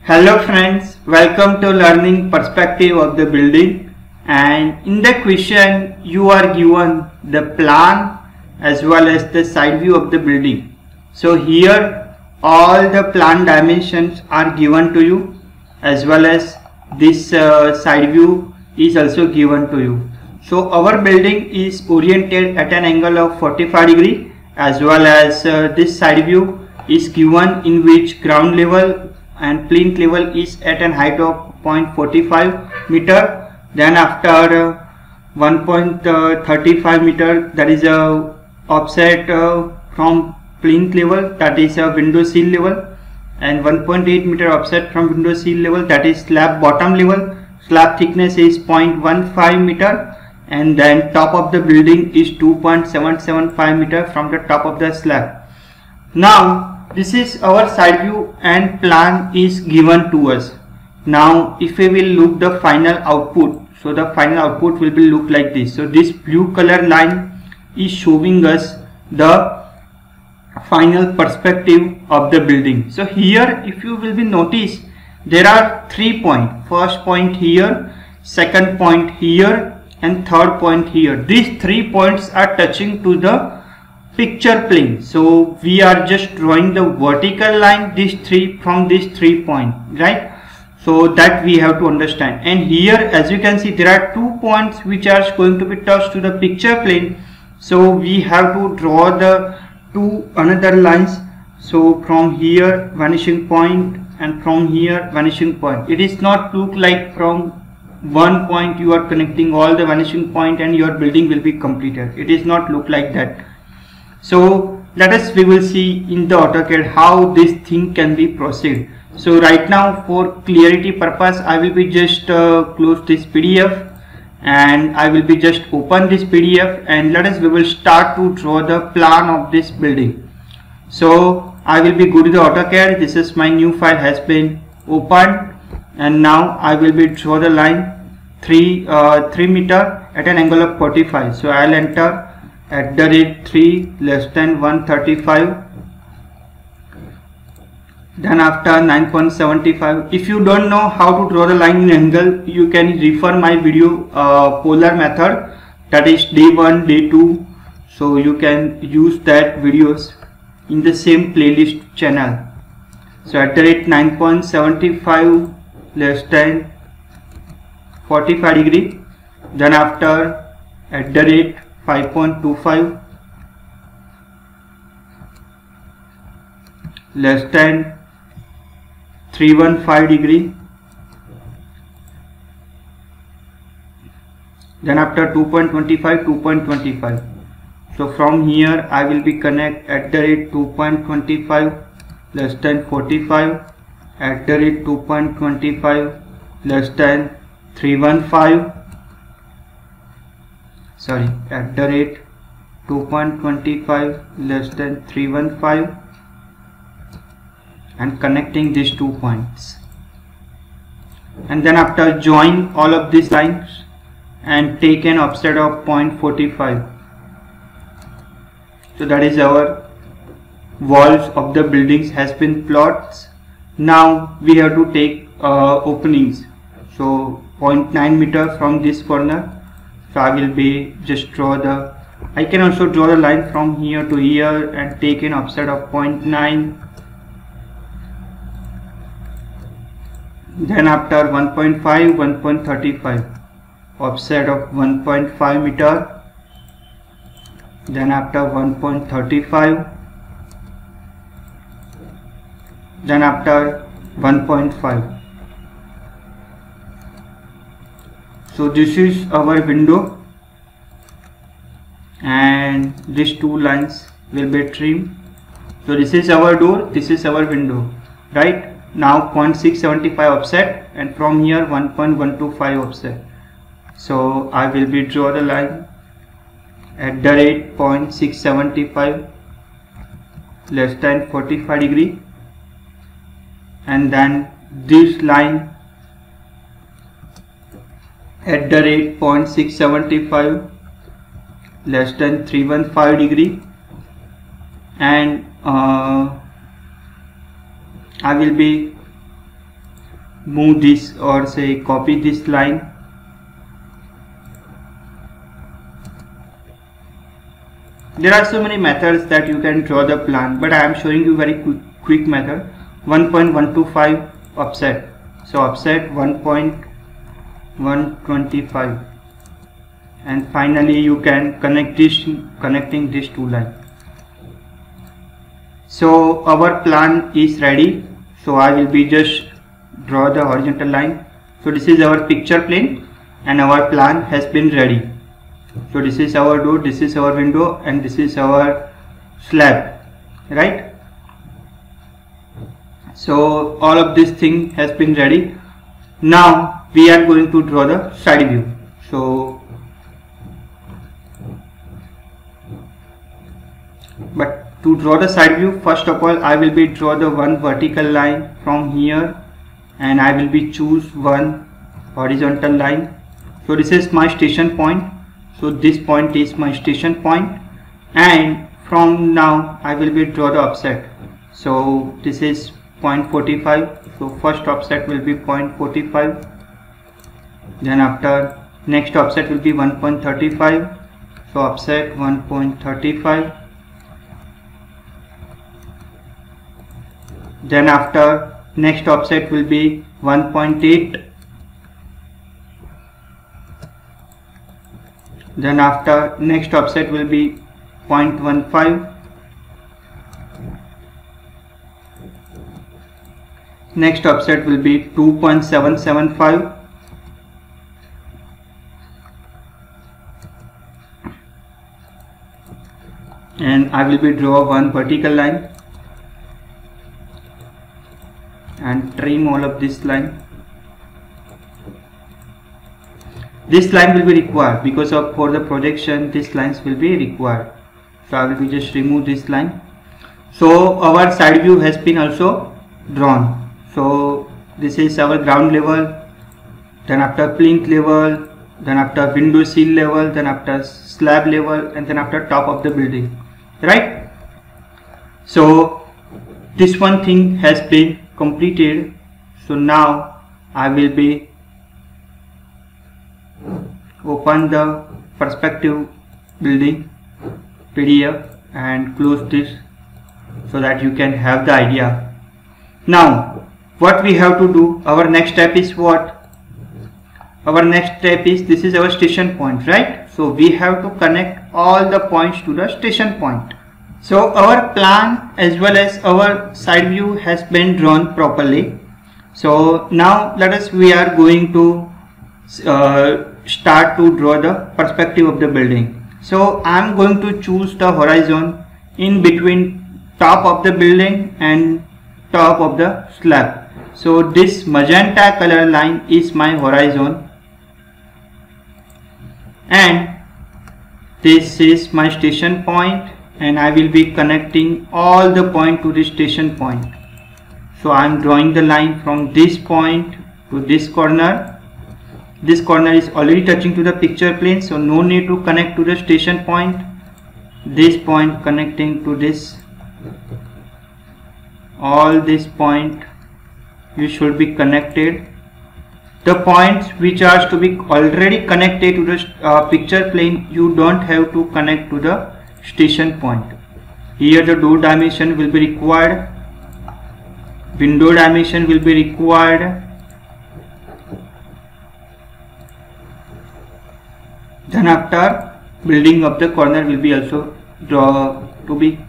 Hello friends, welcome to learning perspective of the building, and in the question you are given the plan as well as the side view of the building. So here all the plan dimensions are given to you as well as this side view is also given to you. So our building is oriented at an angle of 45 degree as well as this side view is given in which ground level and plinth level is at an height of 0.45 meter. Then after 1.35 meter, that is a offset from plinth level, that is a window sill level, and 1.8 meter offset from window sill level, that is slab bottom level. Slab thickness is 0.15 meter, and then top of the building is 2.775 meter from the top of the slab. Now this is our side view and plan is given to us. Now if we will look the final output, so the final output will be look like this. So this blue color line is showing us the final perspective of the building. So here if you will be notice, there are 3 points. First point here, second point here, and third point here. These 3 points are touching to the picture plane. So we are just drawing the vertical line from these 3 points, right? So that we have to understand. And here as you can see, there are 2 points which are going to be touched to the picture plane. So we have to draw the 2 another lines. So from here vanishing point and from here vanishing point. It is not look like from one point you are connecting all the vanishing point and your building will be completed. It is not look like that. So we will see in the AutoCAD how this thing can be proceed. So right now for clarity purpose I will be just close this PDF and I will be just open this PDF, and we will start to draw the plan of this building. So I will be go to the AutoCAD. This is my new file has been opened, and now I will be draw the line 3 meter at an angle of 45. So I will enter @3 less than 135, then after 9.75. if you don't know how to draw the line in angle, you can refer my video polar method, that is day 1 day 2. So you can use that videos in the same playlist channel. So @9.75 less than 45 degree, then after @5.25 less than 315 degree, then after 2.25. So from here I will be connect @2.25 less than 45, @2.25 less than 315, sorry, @2.25 less than 315, and connecting these 2 points, and then after join all of these lines and take an offset of 0.45. So that is our walls of the buildings has been plotted. Now we have to take openings. So 0.9 meter from this corner. So I will be just draw the, I can also draw the line from here to here and take an offset of 0.9. Then after 1.5, 1.35, offset of 1.5 meter. Then after 1.35, then after 1.5. So this is our window, and these 2 lines will be trimmed. So this is our door, this is our window, right? Now 0.675 offset, and from here 1.125 offset. So I will be draw the line @0.675 less than 45 degree, and then this line @0.675 less than 315 degree, and I will be move this or say copy this line. There are so many methods that you can draw the plan, but I am showing you very quick method. 1.125 offset. So offset 1.125, and finally you can connecting these two lines. So our plan is ready. So I will be just draw the horizontal line. So this is our picture plane and our plan has been ready. So this is our door, this is our window, and this is our slab, right? So all of this thing has been ready. Now we are going to draw the side view. So but to draw the side view, first of all I will be draw the one vertical line from here, and I will be choose one horizontal line. So this is my station point. So this point is my station point, and from now I will be draw the offset. So this is 0.45. So first offset will be 0.45. Then after next offset will be 1.35. So offset 1.35. Then after next offset will be 1.8. Then after next offset will be 0.15. Next offset will be 2.775. And I will be draw one vertical line and trim all of this line. This line will be required because of for the projection these lines will be required. So I will be just remove this line. So our side view has been also drawn. So this is our ground level, then after plinth level, then after window sill level, then after slab level, and then after top of the building, right? So this one thing has been completed. So now I will be open the perspective building PDF and close this so that you can have the idea. Now what we have to do, our next step is what? Our next step is, this is our station point, right? So we have to connect all the points to the station point. So our plan as well as our side view has been drawn properly. So now we are going to start to draw the perspective of the building. So I am going to choose the horizon in between top of the building and top of the slab. So this magenta color line is my horizon, and this is my station point, and I will be connecting all the point to this station point. So I am drawing the line from this point to this corner. This corner is already touching to the picture plane, so no need to connect to the station point. This point connecting to this, all this point you should be connected. The points which are to be already connected to the picture plane, you don't have to connect to the station point. Here the door dimension will be required, window dimension will be required, then after building of the corner will be also draw to be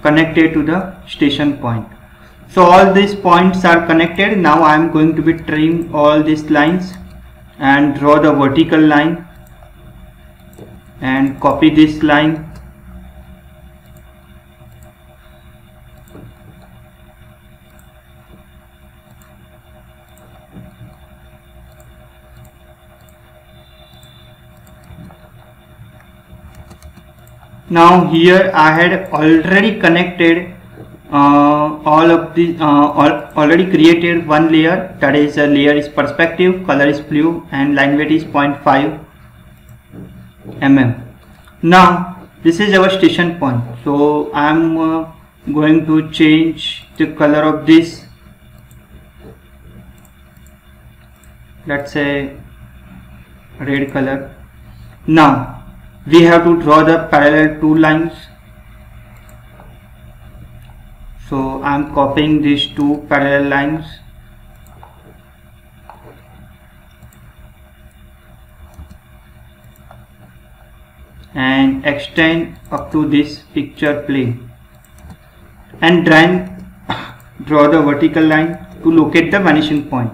connected to the station point. So all these points are connected. Now I am going to be trim all these lines and draw the vertical line and copy this line. Now here I had already connected already created one layer, that is a layer is perspective, color is blue, and line weight is 0.5 mm. Now this is our station point, so I am going to change the color of this let's say red color. Now we have to draw the parallel two lines. So I am copying these two parallel lines and extend up to this picture plane and draw the vertical line to locate the vanishing point.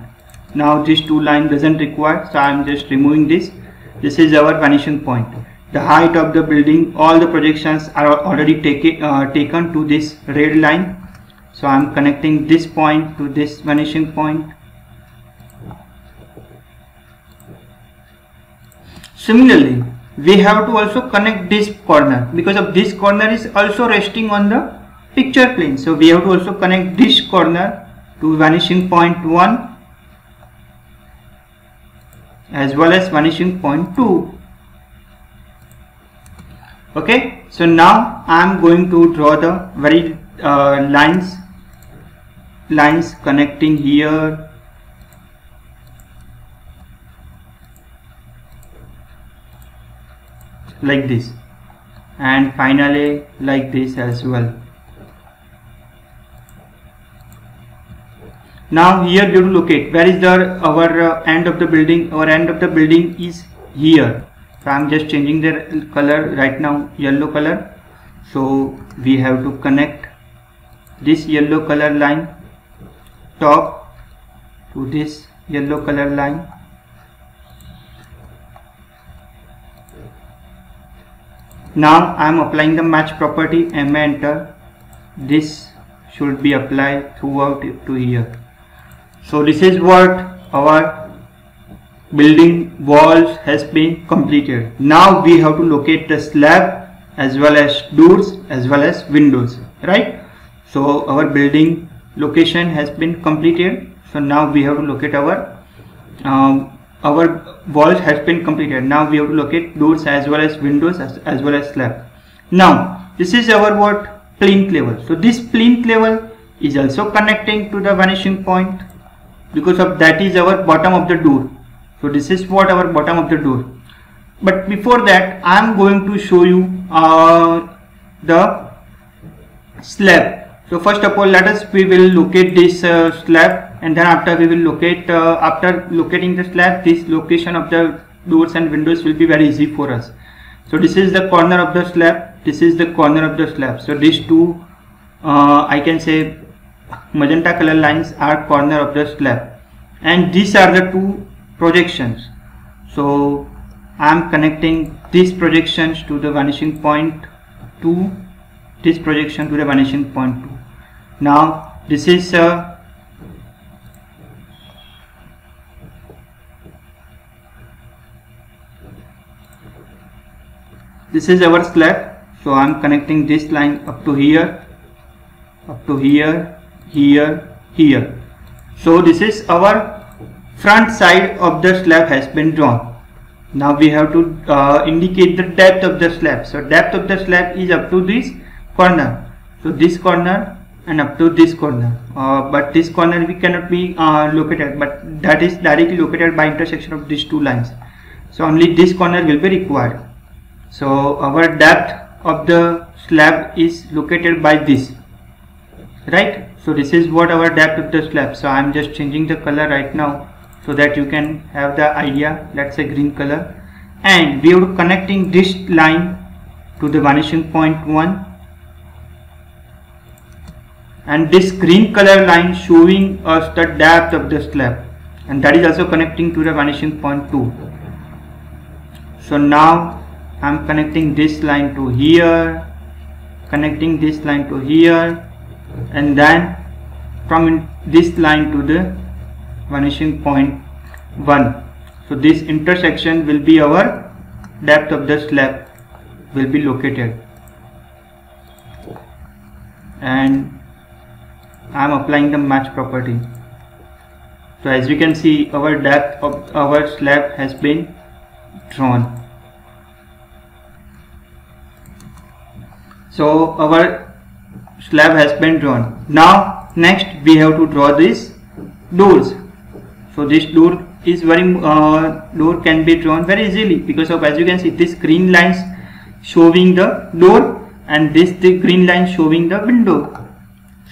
Now this two line doesn't require, so I am just removing this. This is our vanishing point. The height of the building, all the projections are already taken to this red line. So I am connecting this point to this vanishing point. Similarly, we have to also connect this corner, because of this corner is also resting on the picture plane. So we have to also connect this corner to vanishing point 1 as well as vanishing point 2. Okay, so now I am going to draw the very lines connecting here, like this, and finally like this as well. Now here we have to locate where is our end of the building. Our end of the building is here. So I am just changing the color right now, yellow color. So we have to connect this yellow color line top to this yellow color line. Now I am applying the match property and enter. This should be applied throughout to here. So this is what our building walls has been completed. Now we have to locate the slab as well as doors as well as windows, right? So our building location has been completed. So now we have to locate our walls has been completed. Now we have to locate doors as well as windows as well as slab. Now this is our what plinth level. So this plinth level is also connecting to the vanishing point, because of that is our bottom of the door. So this is what our bottom of the door. But before that I am going to show you the slab. So first of all, we will locate this slab, and then after we will locate after locating the slab, this location of the doors and windows will be very easy for us. So this is the corner of the slab, this is the corner of the slab. So these two I can say magenta color lines are corner of the slab, and these are the two projections. So I am connecting these projections to the vanishing point 2, this projection to the vanishing point 2. Now this is our slab. So I am connecting this line up to here, here. So this is our front side of the slab has been drawn. Now we have to indicate the depth of the slab. So depth of the slab is up to this corner. So this corner and up to this corner. But this corner we cannot be located, but that is directly located by intersection of these two lines. So only this corner will be required. So our depth of the slab is located by this, right? So this is what our depth of the slab. So I am just changing the color right now so that you can have the idea. Let's say green color, and we are connecting this line to the vanishing point 1, and this green color line showing us the depth of the slab, and that is also connecting to the vanishing point 2. So now I am connecting this line to here, connecting this line to here, and then from this line to the vanishing point 1. So this intersection will be our depth of the slab will be located, and I am applying the match property. So as you can see, our depth of our slab has been drawn. So our slab has been drawn. Now next we have to draw these doors. So this door is door can be drawn very easily, because of, as you can see, this green lines showing the door and the green line showing the window.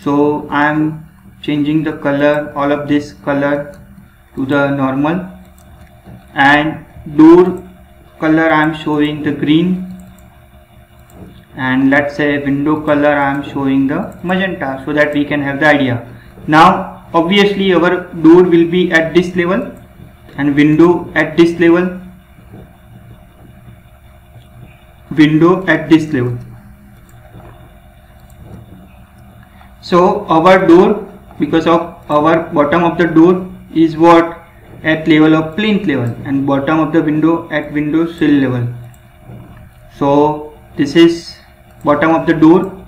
So I am changing the color, all of this color to the normal, and door color I am showing the green, and let's say window color I am showing the magenta, so that we can have the idea. Now obviously our door will be at this level and window at this level, window at this level. So our door, because of our bottom of the door is what, at level of plinth level, and bottom of the window at window sill level. So this is bottom of the door,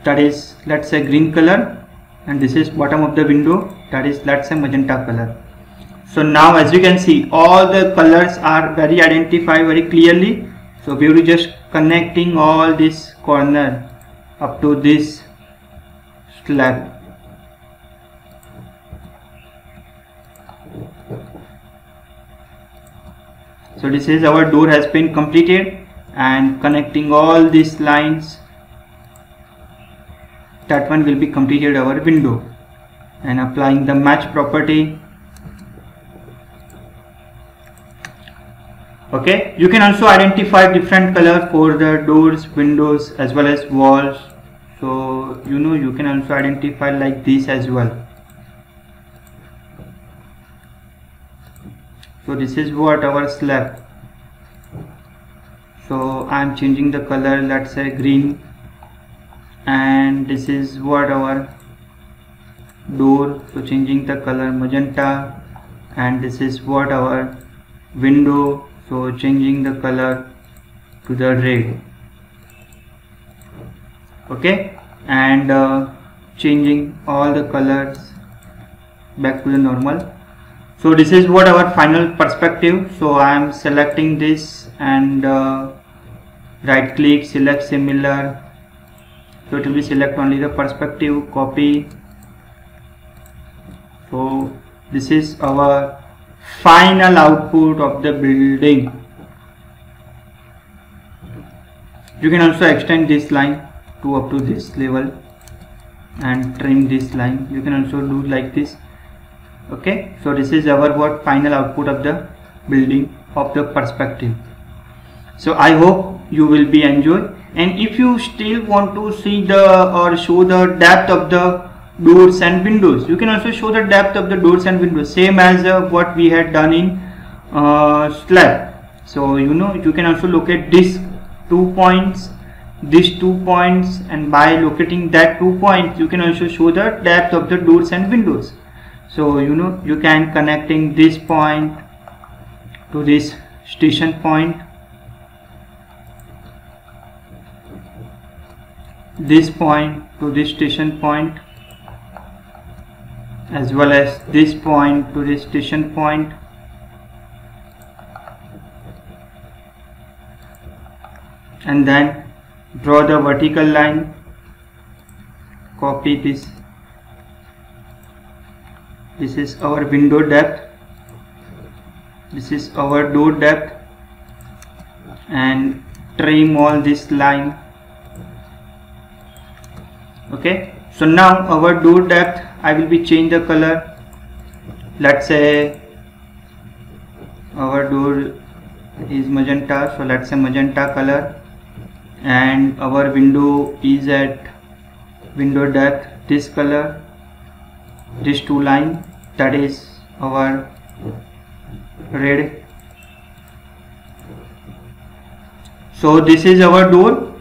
that is, let's say, green color, and this is bottom of the window, that is, let's say, magenta color. So now as you can see, all the colors are very identified very clearly. So we will just connecting all this corner up to this slab. So this is our door has been completed, and connecting all these lines, that one will be completed our window, and applying the match property. Okay, you can also identify different color for the doors, windows as well as walls. So you can also identify like this as well. So this is what our slab. So I am changing the color, let's say green, and this is what our door, so changing the color magenta, and this is what our window, so changing the color to the red. Okay, and changing all the colors back to the normal. So this is what our final perspective. So I am selecting this and right click, select similar. So it will be select only the perspective, copy. So this is our final output of the building. You can also extend this line to up to this level and trim this line. You can also do like this. Okay, so this is our final output of the building of the perspective. So I hope you will be enjoy, and if you still want to see the or show the depth of the doors and windows, you can also show the depth of the doors and windows, same as what we had done in slab. So you can also locate these 2 points, these 2 points, and by locating that 2 points you can also show the depth of the doors and windows. So you can connecting this point to this station point, this point to this station point, as well as this point to this station point, and then draw the vertical line, copy this. This is our window depth, this is our door depth, and trim all this line. Okay, so now our door depth, I will be change the color. Let's say our door is magenta, so let's say magenta color, and our window is at window depth this color, these 2 line, that is our red. So this is our door,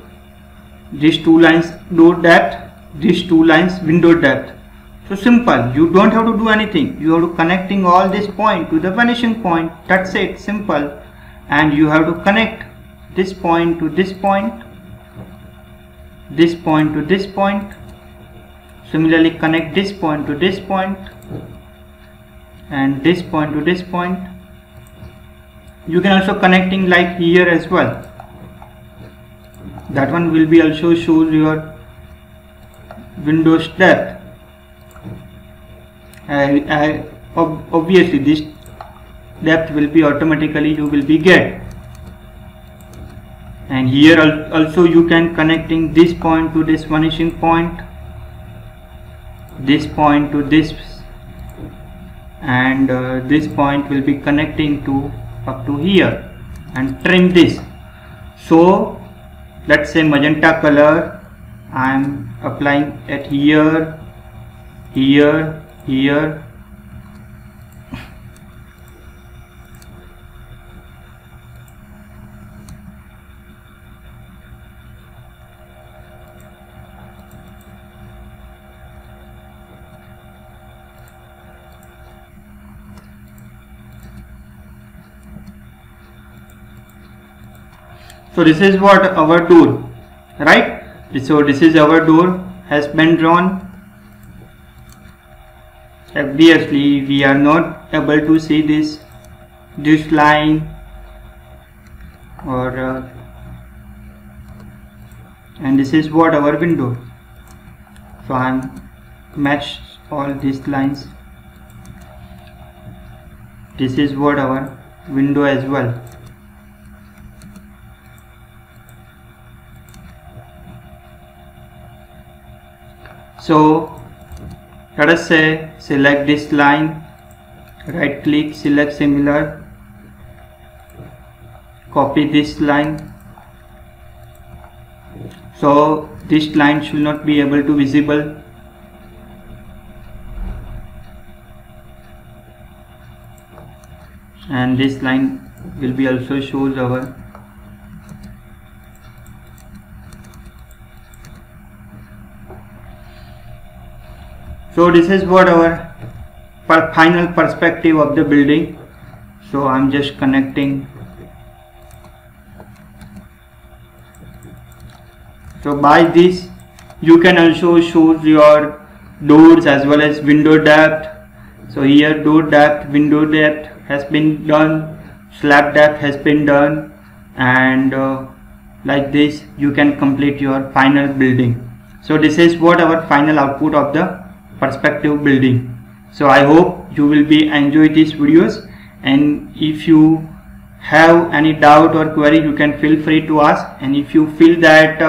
these 2 lines door depth, these 2 lines window depth. So simple, you don't have to do anything, you have to connecting all this point to the vanishing point, that's it, simple. And you have to connect this point to this point, this point to this point, similarly connect this point to this point, and this point to this point. You can also connecting like here as well, that one will be also shows your windows depth. Obviously this depth will be automatically you will be get. And here also you can connecting this point to this vanishing point, this point to this, and this point will be connecting to up to here, and trim this. So let's say magenta color I am applying at here, here, here. So this is what our door, right? So this is our door has been drawn. Obviously we are not able to see this line or and this is what our window. So I am matched all these lines. This is what our window as well. So let us say select this line, right click, select similar, copy this line. So this line should not be able to visible. And this line will be also shows our so this is what our final perspective of the building. So I'm just connecting. So by this you can also show your doors as well as window depth. So here door depth, window depth has been done, slab depth has been done, and like this you can complete your final building. So this is what our final output of the perspective building. So I hope you will be enjoy these videos, and if you have any doubt or query you can feel free to ask, and if you feel that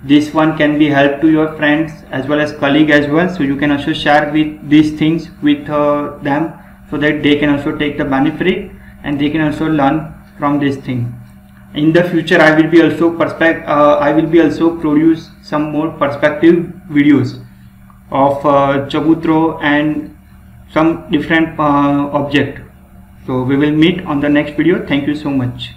this one can be help to your friends as well as colleague as well, so you can also share with these things with them, so that they can also take the benefit and they can also learn from this thing. In the future I will be also produce some more perspective videos of Chabutro and some different object. So we will meet on the next video. Thank you so much.